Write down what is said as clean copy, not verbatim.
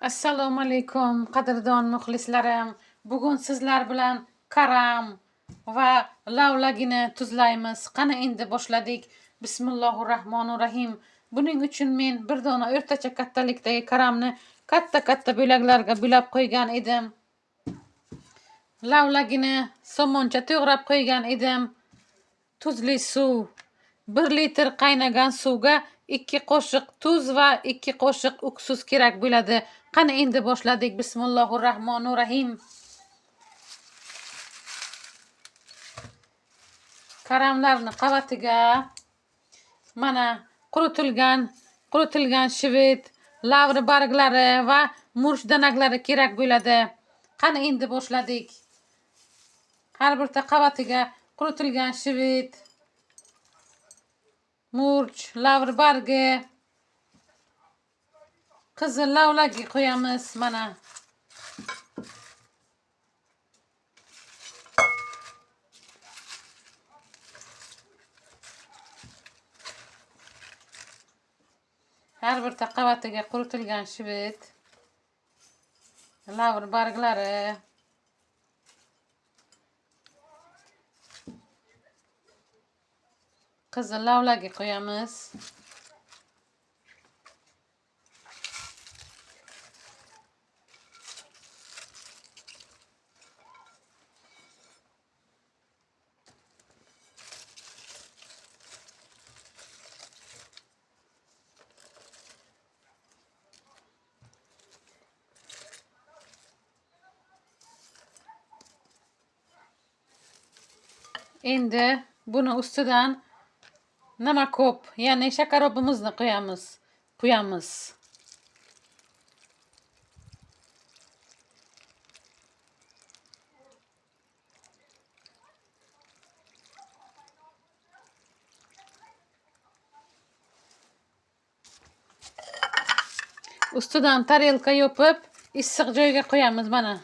Assalomu alaykum qadrdon muxlislarim. Bugun sizlar bilan karam va lavlagini tuzlaymiz. Qani endi boshladik. Bismillahirrohmanirrohim. Buning uchun men bir dona o'rtacha kattalikdagi karamni katta bo'laklarga bo'lab qo'ygan edim. Lavlagini somoncha to'g'rab qo'ygan edim. Tuzli suv, 1 litr qaynagan suvga 2 qoshiq tuz va 2 qoshiq uksus kerak bo'ladi. Qani endi boshladik. Bismillahirrohmanirrohim. Karamlarni qavatiga mana quritilgan shivit, lavri barglari va murch danaklari kerak bo'ladi. Qani endi boshladik. Har bir qavatiga quritilgan shivit, murch, lavr bargi, qizil lavlagi qo'yamiz mana. Har bir qavatiga quritilgan shivit, lavr barglari, qizil lavlagi qo'yamiz. Endi buni ustidan nima ko'p, ya'ni shakarobimizni quyamiz. Ustidan tarelka yopib, issiq joyga qo'yamiz mana.